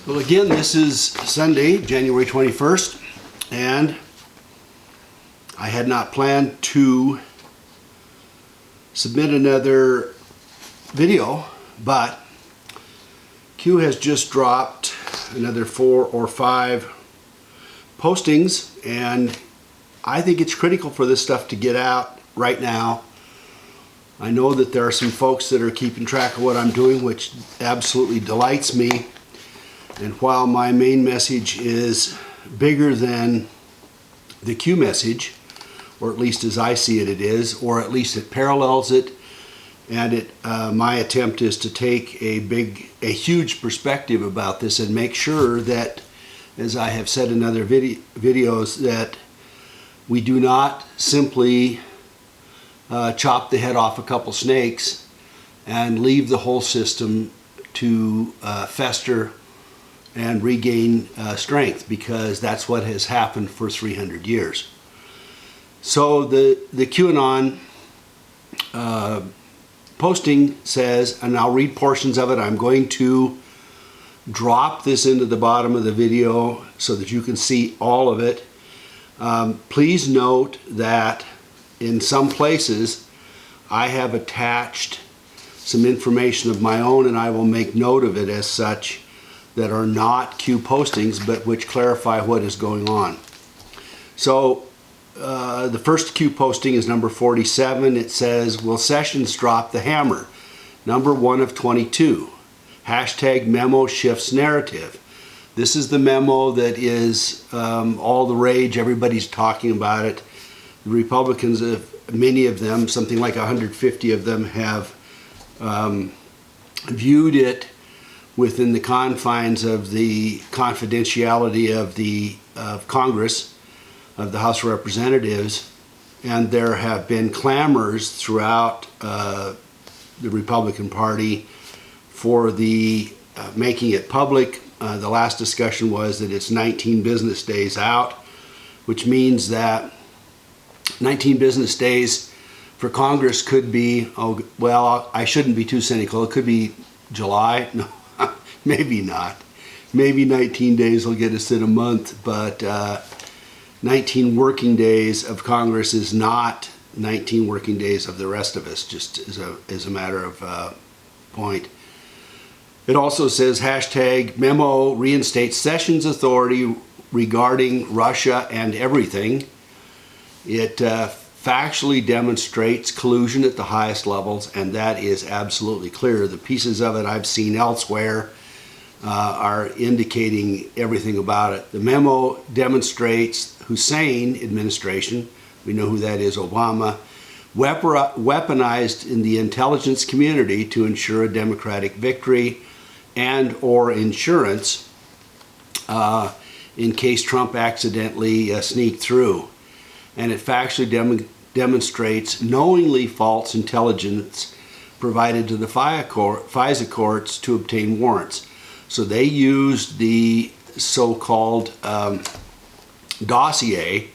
Well, again, this is Sunday, January 21st, and I had not planned to submit another video, but Q has just dropped another 4 or 5 postings, and I think it's critical for this stuff to get out right now. I know that there are some folks that are keeping track of what I'm doing, which absolutely delights me. And while my main message is bigger than the Q message, or at least as I see it, it is, or at least it parallels it, and my attempt is to take a huge perspective about this and make sure that, as I have said in other videos, that we do not simply chop the head off a couple snakes and leave the whole system to fester and regain strength, because that's what has happened for 300 years. So the QAnon posting says, and I'll read portions of it. I'm going to drop this into the bottom of the video so that you can see all of it. Please note that in some places I have attached some information of my own, and I will make note of it as such, that are not Q postings, but which clarify what is going on. So the first Q posting is number 47. It says, will Sessions drop the hammer? Number 1 of 22. Hashtag memo shifts narrative. This is the memo that is all the rage. Everybody's talking about it. The Republicans, many of them, something like 150 of them, have viewed it within the confines of the confidentiality of Congress, of the House of Representatives, and there have been clamors throughout the Republican Party for the making it public. The last discussion was that it's 19 business days out, which means that 19 business days for Congress could be, oh, well, I shouldn't be too cynical, it could be July. No. Maybe not. Maybe 19 days will get us in a month, but 19 working days of Congress is not 19 working days of the rest of us, just as a matter of point. It also says hashtag memo reinstates Sessions authority regarding Russia and everything. It factually demonstrates collusion at the highest levels, and that is absolutely clear. The pieces of it I've seen elsewhere are indicating everything about it. The memo demonstrates Hussein administration, we know who that is, Obama, weaponized in the intelligence community to ensure a democratic victory and or insurance in case Trump accidentally sneaked through. And it factually demonstrates knowingly false intelligence provided to the FISA courts to obtain warrants. So they used the so-called dossier,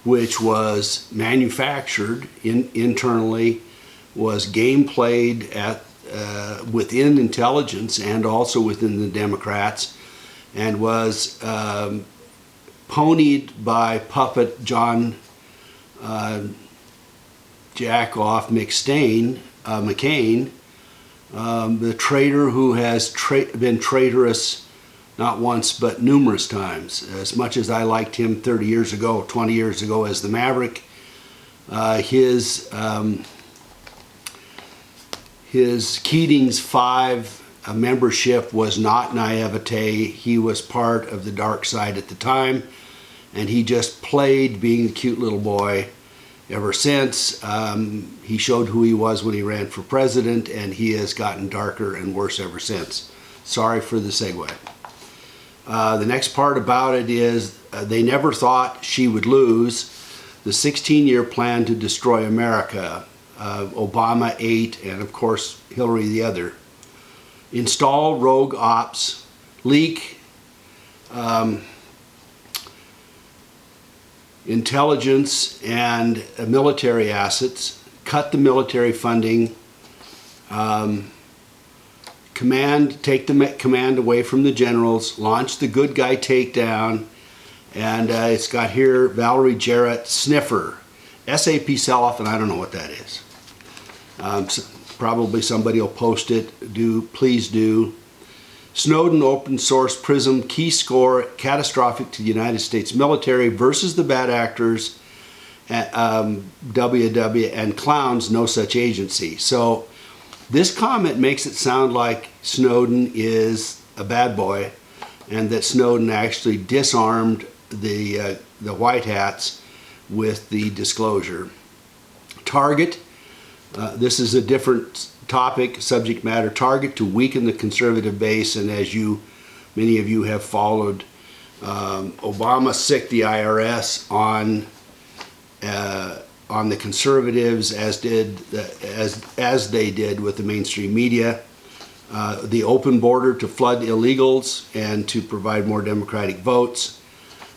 which was manufactured internally, was game played within intelligence and also within the Democrats, and was ponied by puppet John Jackoff McCain, the traitor who has been traitorous not once but numerous times. As much as I liked him 30 years ago, 20 years ago as the Maverick, his Keating's 5 membership was not naivete. He was part of the dark side at the time, and he just played being a cute little boy ever since. He showed who he was when he ran for president, and he has gotten darker and worse ever since. Sorry for the segue. The next part about it is they never thought she would lose. The 16-year plan to destroy America. Obama 8, and of course Hillary the other. Install rogue ops, leak intelligence and military assets, cut the military funding, take the command away from the generals, launch the good guy takedown, and it's got here Valerie Jarrett, sniffer, SAP sell-off, and I don't know what that is. Probably somebody will post it. Please do. Snowden open source PRISM key score catastrophic to the United States military versus the bad actors, WW and clowns, no such agency. So this comment makes it sound like Snowden is a bad boy and that Snowden actually disarmed the white hats with the disclosure. Target, this is a different topic, subject matter. Target to weaken the conservative base, and as many of you have followed, Obama sicked the IRS on the conservatives, as they did with the mainstream media. The open border to flood illegals and to provide more Democratic votes.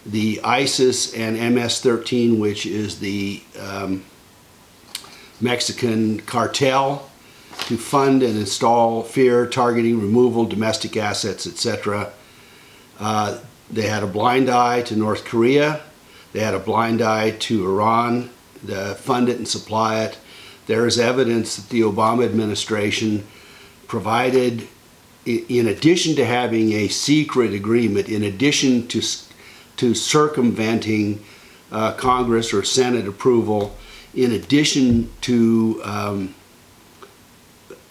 The ISIS and MS-13, which is the Mexican cartel, to fund and install fear, targeting, removal, domestic assets, etc. They had a blind eye to North Korea. They had a blind eye to Iran, fund it and supply it. There is evidence that the Obama administration provided, in addition to having a secret agreement, in addition to circumventing Congress or Senate approval, in addition to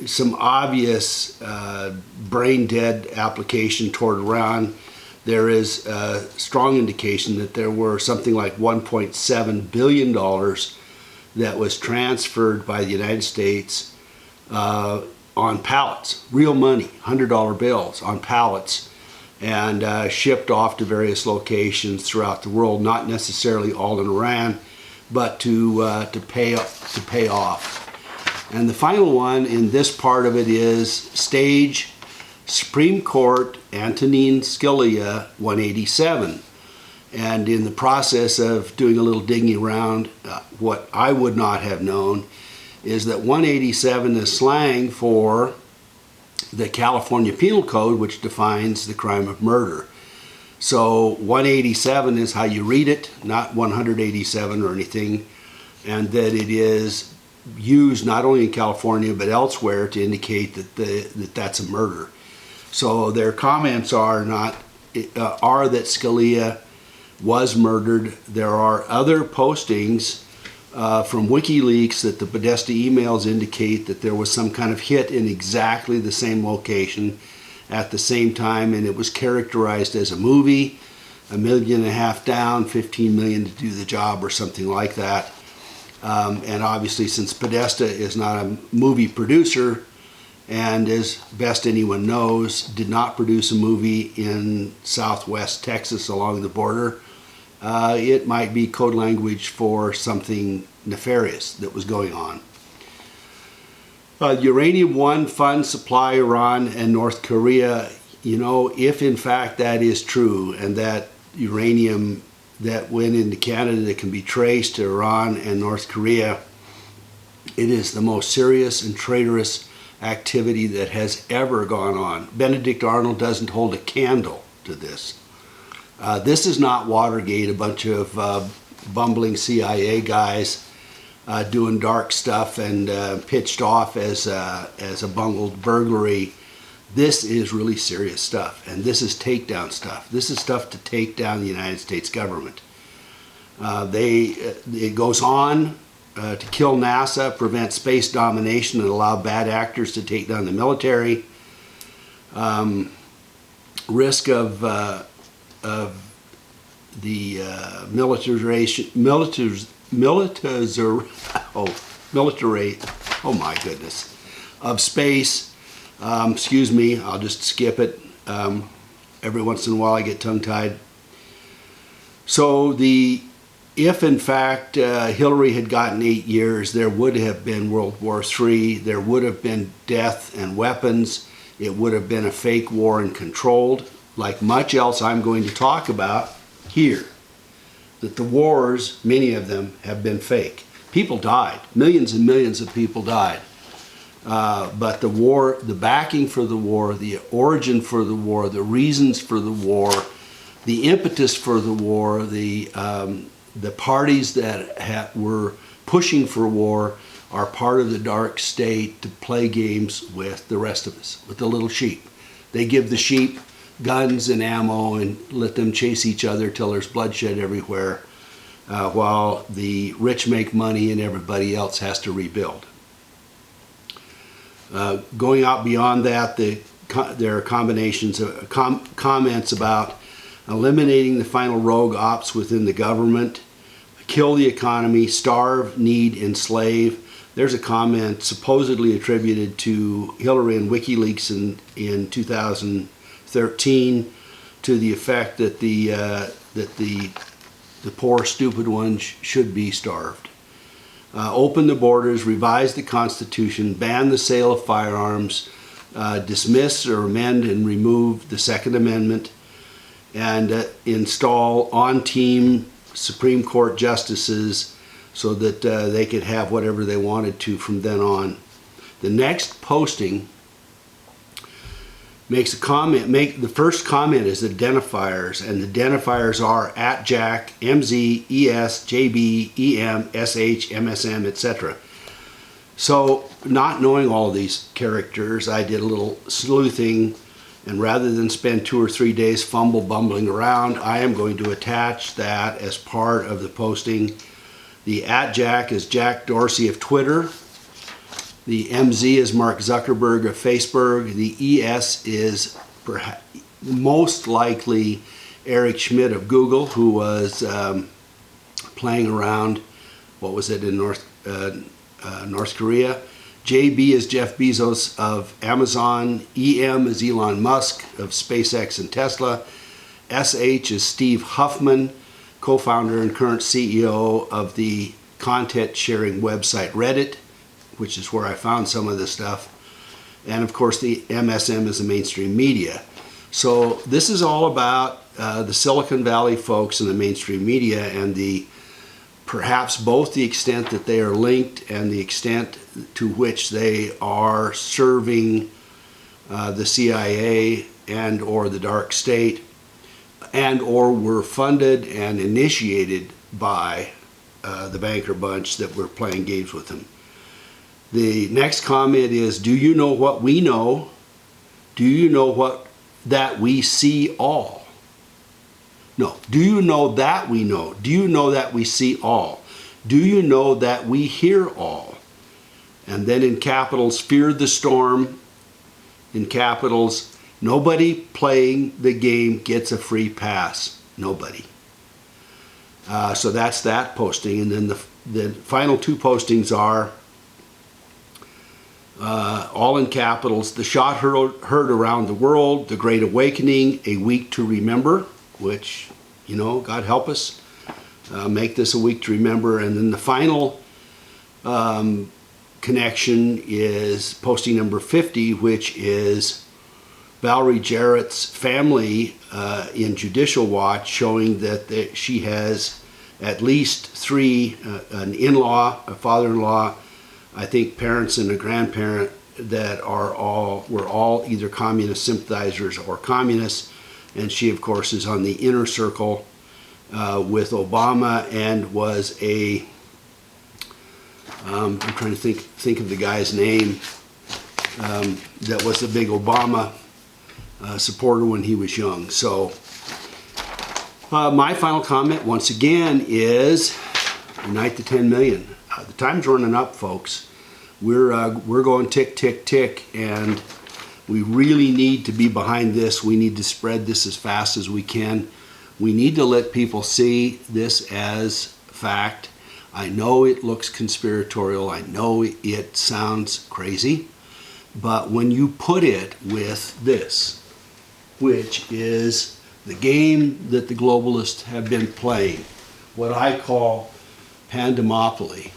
some obvious brain-dead application toward Iran, there is a strong indication that there were something like $1.7 billion that was transferred by the United States on pallets, real money, $100 bills on pallets, and shipped off to various locations throughout the world, not necessarily all in Iran, but to pay off. And the final one in this part of it is stage Supreme Court Antonin Scalia 187. And in the process of doing a little digging around, what I would not have known is that 187 is slang for the California Penal Code, which defines the crime of murder. So 187 is how you read it, not 187 or anything, and that it is used not only in California but elsewhere to indicate that that's a murder. So their comments are that Scalia was murdered. There are other postings from WikiLeaks that the Podesta emails indicate that there was some kind of hit in exactly the same location at the same time, and it was characterized as a movie, $1.5 million down, $15 million to do the job, or something like that. And obviously, since Podesta is not a movie producer, and as best anyone knows, did not produce a movie in southwest Texas along the border, it might be code language for something nefarious that was going on. Uranium One fund supply Iran and North Korea. You know, if in fact that is true, and that uranium that went into Canada that can be traced to Iran and North Korea, it is the most serious and traitorous activity that has ever gone on. Benedict Arnold doesn't hold a candle to this. This is not Watergate, a bunch of bumbling CIA guys doing dark stuff and pitched off as a bungled burglary. This is really serious stuff, and this is takedown stuff. This is stuff to take down the United States government. It goes on to kill NASA, prevent space domination, and allow bad actors to take down the military. Risk of the military, oh my goodness, of space. Excuse me, I'll just skip it. Every once in a while I get tongue-tied. So if in fact Hillary had gotten 8 years, there would have been World War III, there would have been death and weapons, it would have been a fake war and controlled, like much else I'm going to talk about here. That the wars, many of them, have been fake. People died. Millions and millions of people died. But the war, the backing for the war, the origin for the war, the reasons for the war, the impetus for the war, the parties that were pushing for war are part of the dark state to play games with the rest of us, with the little sheep. They give the sheep guns and ammo and let them chase each other till there's bloodshed everywhere, while the rich make money and everybody else has to rebuild. Going out beyond that, there are combinations of comments about eliminating the final rogue ops within the government, kill the economy, starve, need, enslave. There's a comment supposedly attributed to Hillary and WikiLeaks in 2013 to the effect that the poor, stupid ones should be starved. Open the borders, revise the Constitution, ban the sale of firearms, dismiss or amend and remove the Second Amendment, and install on-team Supreme Court justices so that they could have whatever they wanted to from then on. The next posting makes a comment. The first comment is identifiers, and the identifiers are @Jack, MZ, ES, JB, EM, SH, MSM, etc. So, not knowing all these characters, I did a little sleuthing, and rather than spend 2 or 3 days bumbling around, I am going to attach that as part of the posting. The @Jack is Jack Dorsey of Twitter. The MZ is Mark Zuckerberg of Facebook. The ES is most likely Eric Schmidt of Google, who was playing around, what was it, in North Korea. JB is Jeff Bezos of Amazon. EM is Elon Musk of SpaceX and Tesla. SH is Steve Huffman, co-founder and current CEO of the content sharing website Reddit, which is where I found some of this stuff. And of course the MSM is the mainstream media. So this is all about the Silicon Valley folks and the mainstream media, and perhaps both the extent that they are linked and the extent to which they are serving the CIA and or the dark state, and or were funded and initiated by the banker bunch that were playing games with them. The next comment is, do you know what we know? Do you know that we see all? No, do you know that we know? Do you know that we see all? Do you know that we hear all? And then in capitals, fear the storm. In capitals, nobody playing the game gets a free pass. Nobody. So that's that posting. And then the final 2 postings are all in capitals. The shot heard around the world, the Great Awakening, a week to remember, which, you know, God help us make this a week to remember. And then the final connection is posting number 50, which is Valerie Jarrett's family in Judicial Watch, showing that she has at least 3, an in-law, a father-in-law, I think parents and a grandparent that were all either communist sympathizers or communists, and she of course is on the inner circle with Obama and was I'm trying to think of the guy's name that was the big Obama supporter when he was young. So my final comment once again is unite the 10 million. The time's running up, folks. We're going tick, tick, tick, and we really need to be behind this. We need to spread this as fast as we can. We need to let people see this as fact. I know it looks conspiratorial. I know it sounds crazy. But when you put it with this, which is the game that the globalists have been playing, what I call Pandemopoly,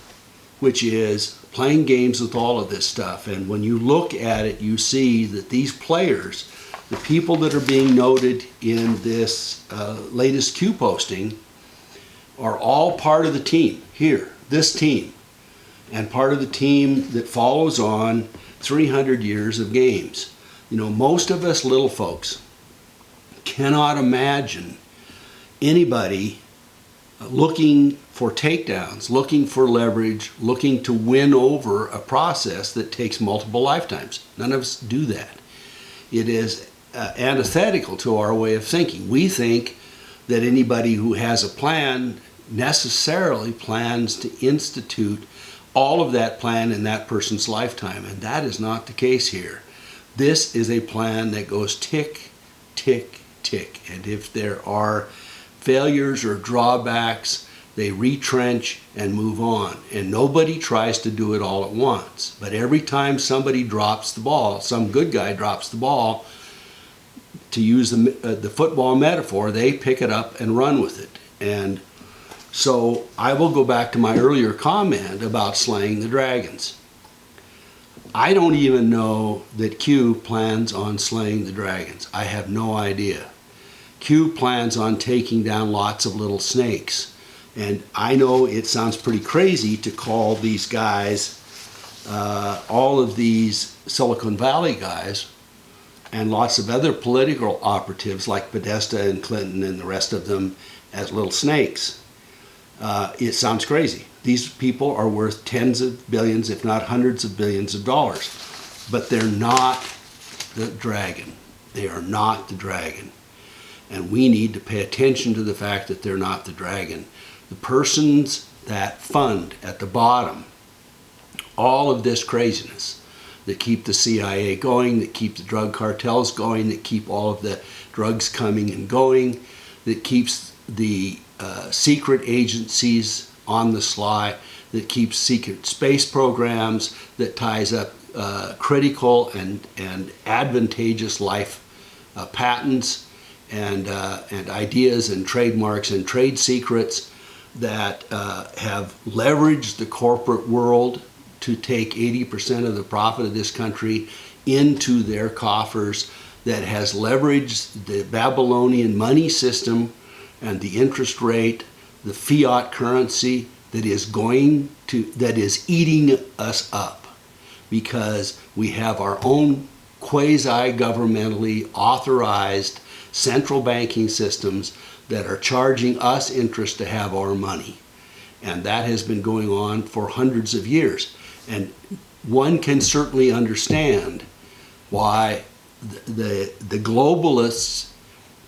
which is playing games with all of this stuff. And when you look at it, you see that these players, the people that are being noted in this latest Q posting, are all part of the team here, this team, and part of the team that follows on 300 years of games. You know, most of us little folks cannot imagine anybody looking for takedowns, looking for leverage, looking to win over a process that takes multiple lifetimes. None of us do that. It is antithetical to our way of thinking. We think that anybody who has a plan necessarily plans to institute all of that plan in that person's lifetime, and that is not the case here. This is a plan that goes tick, tick, tick, and if there are failures or drawbacks, they retrench and move on. And nobody tries to do it all at once. But every time somebody drops the ball, some good guy drops the ball, to use the football metaphor, they pick it up and run with it. And so I will go back to my earlier comment about slaying the dragons. I don't even know that Q plans on slaying the dragons. I have no idea. Q plans on taking down lots of little snakes. And I know it sounds pretty crazy to call these guys, all of these Silicon Valley guys, and lots of other political operatives like Podesta and Clinton and the rest of them as little snakes. It sounds crazy. These people are worth tens of billions, if not hundreds of billions of dollars. But they're not the dragon. They are not the dragon. And we need to pay attention to the fact that they're not the dragon. The persons that fund at the bottom all of this craziness, that keep the CIA going, that keep the drug cartels going, that keep all of the drugs coming and going, that keeps the secret agencies on the sly, that keeps secret space programs, that ties up critical and advantageous life patents and ideas and trademarks and trade secrets, that have leveraged the corporate world to take 80% of the profit of this country into their coffers, that has leveraged the Babylonian money system and the interest rate, the fiat currency that is eating us up, because we have our own quasi-governmentally authorized central banking systems that are charging us interest to have our money. And that has been going on for hundreds of years. And one can certainly understand why the globalists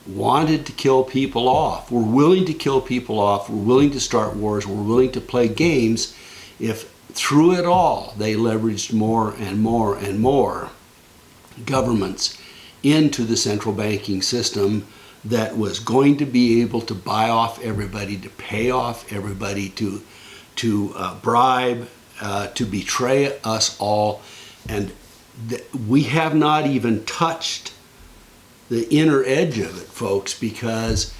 wanted to kill people off, were willing to kill people off, were willing to start wars, were willing to play games, if through it all they leveraged more and more and more governments into the central banking system that was going to be able to buy off everybody, to pay off everybody, to bribe, to betray us all. And we have not even touched the inner edge of it, folks, because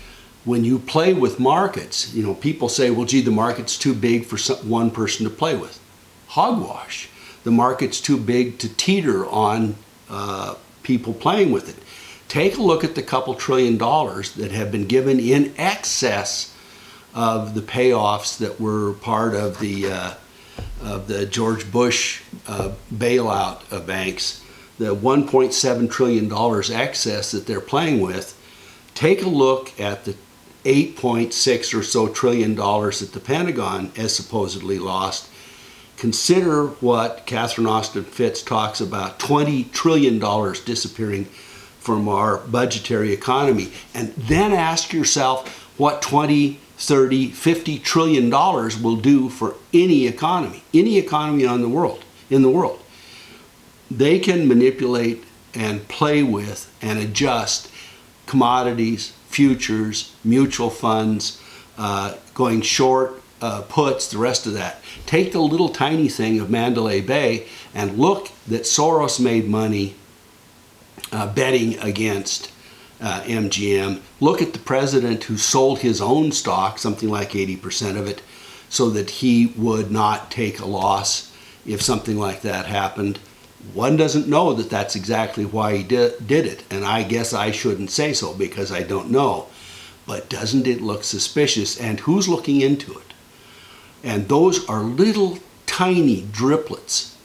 when you play with markets, you know, people say, well, gee, the market's too big for one person to play with. Hogwash. The market's too big to teeter on people playing with it. Take a look at the couple $1 trillion that have been given in excess of the payoffs that were part of the George Bush bailout of banks. The $1.7 trillion excess that they're playing with. Take a look at the $8.6 or so trillion that the Pentagon has supposedly lost. Consider what Catherine Austin Fitts talks about, $20 trillion disappearing from our budgetary economy. And then ask yourself what 20, 30, 50 trillion dollars will do for any economy in the world. They can manipulate and play with and adjust commodities, futures, mutual funds, going short, puts, the rest of that. Take the little tiny thing of Mandalay Bay and look that Soros made money betting against MGM. Look at the president who sold his own stock, something like 80% of it, so that he would not take a loss if something like that happened. One doesn't know that that's exactly why he did it, and I guess I shouldn't say so because I don't know. But doesn't it look suspicious? And who's looking into it? And those are little tiny driplets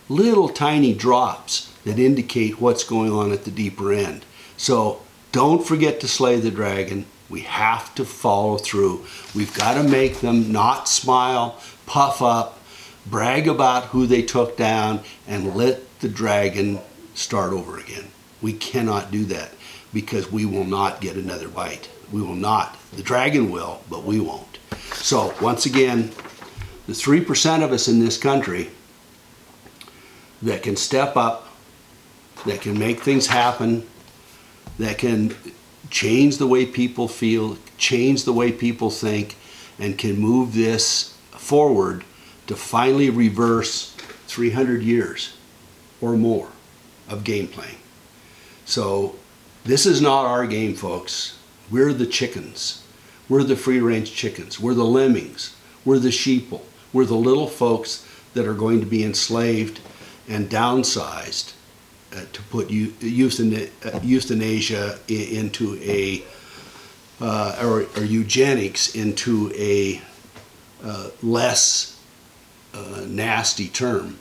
little tiny drops that indicate what's going on at the deeper end. So don't forget to slay the dragon. We have to follow through. We've got to make them not smile, puff up, brag about who they took down, and let the dragon start over again. We cannot do that because we will not get another bite. We will not. The dragon will, but we won't. So once again, the 3% of us in this country that can step up, that can make things happen, that can change the way people feel, change the way people think, and can move this forward to finally reverse 300 years or more of game playing. So this is not our game, folks. We're the chickens. We're the free-range chickens. We're the lemmings. We're the sheeple. We're the little folks that are going to be enslaved and downsized to put euthanasia into a, or eugenics into a less nasty term.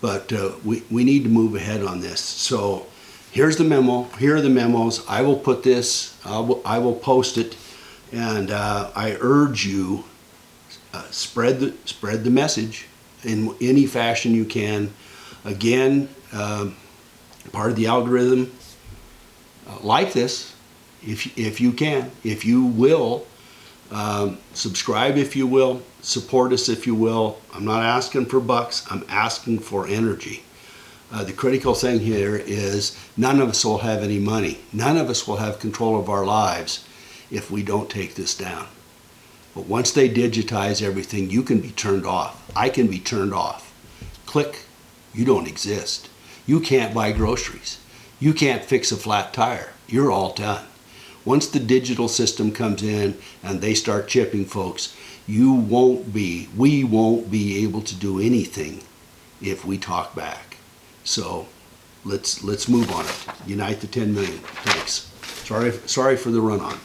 But we need to move ahead on this. So here's the memo. Here are the memos. I will put this, I will post it, and I urge you, spread the message in any fashion you can. Again, part of the algorithm, like this, if you can, if you will, subscribe if you will, support us if you will. I'm not asking for bucks, I'm asking for energy. The critical thing here is none of us will have any money. None of us will have control of our lives if we don't take this down. But once they digitize everything, you can be turned off. I can be turned off. Click, you don't exist. You can't buy groceries. You can't fix a flat tire. You're all done. Once the digital system comes in and they start chipping folks, we won't be able to do anything if we talk back. So let's move on it. Unite the 10 million. Thanks. Sorry for the run on.